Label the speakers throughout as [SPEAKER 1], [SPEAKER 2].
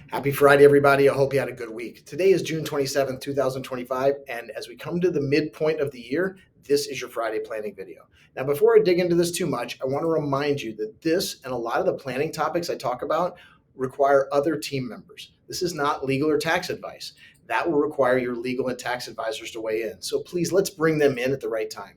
[SPEAKER 1] Happy Friday, everybody. I hope you had a good week. Today is June 27th, 2025. And as we come to the midpoint of the year, this is your Friday planning video. Now, before I dig into this too much, I want to remind you that this and a lot of the planning topics I talk about require other team members. This is not legal or tax advice. That will require your legal and tax advisors to weigh in. So please, let's bring them in at the right time.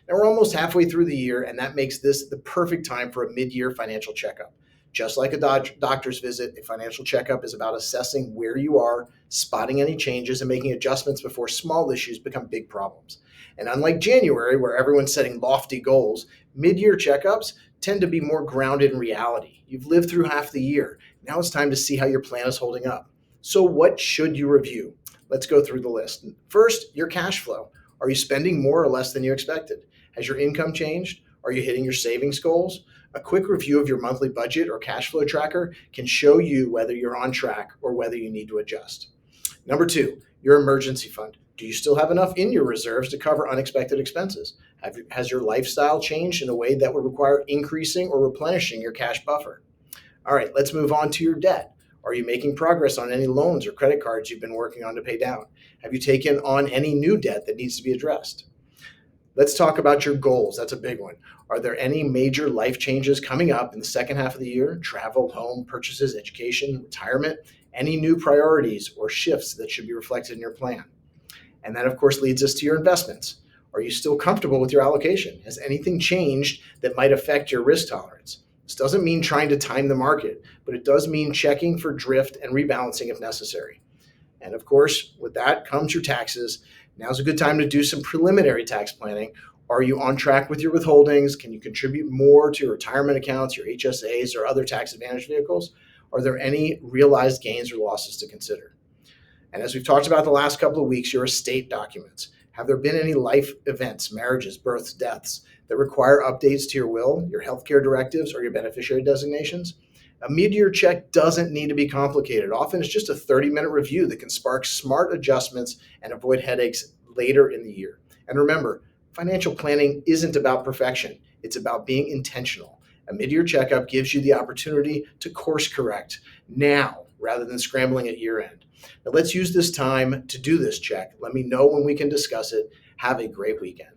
[SPEAKER 1] Now, we're almost halfway through the year, and that makes this the perfect time for a mid-year financial checkup. Just like a doctor's visit, a financial checkup is about assessing where you are, spotting any changes, and making adjustments before small issues become big problems. And unlike January, where everyone's setting lofty goals, mid-year checkups tend to be more grounded in reality. You've lived through half the year. Now it's time to see how your plan is holding up. So what should you review? Let's go through the list. First, your cash flow. Are you spending more or less than you expected? Has your income changed? Are you hitting your savings goals? A quick review of your monthly budget or cash flow tracker can show you whether you're on track or whether you need to adjust. Number two, your emergency fund. Do you still have enough in your reserves to cover unexpected expenses? Has your lifestyle changed in a way that would require increasing or replenishing your cash buffer? All right, let's move on to your debt. Are you making progress on any loans or credit cards you've been working on to pay down? Have you taken on any new debt that needs to be addressed? Let's talk about your goals. That's a big one. Are there any major life changes coming up in the second half of the year? Travel, home, purchases, education, retirement, any new priorities or shifts that should be reflected in your plan? And that, of course, leads us to your investments. Are you still comfortable with your allocation? Has anything changed that might affect your risk tolerance? This doesn't mean trying to time the market, but it does mean checking for drift and rebalancing if necessary. And of course, with that comes your taxes. Now's a good time to do some preliminary tax planning. Are you on track with your withholdings? Can you contribute more to your retirement accounts, your HSAs, or other tax advantage vehicles? Are there any realized gains or losses to consider? And as we've talked about the last couple of weeks, your estate documents. Have there been any life events, marriages, births, deaths that require updates to your will, your healthcare directives, or your beneficiary designations? A mid-year check doesn't need to be complicated. Often it's just a 30-minute review that can spark smart adjustments and avoid headaches later in the year. And remember, financial planning isn't about perfection. It's about being intentional. A mid-year checkup gives you the opportunity to course correct now rather than scrambling at year end. Now let's use this time to do this check. Let me know when we can discuss it. Have a great weekend.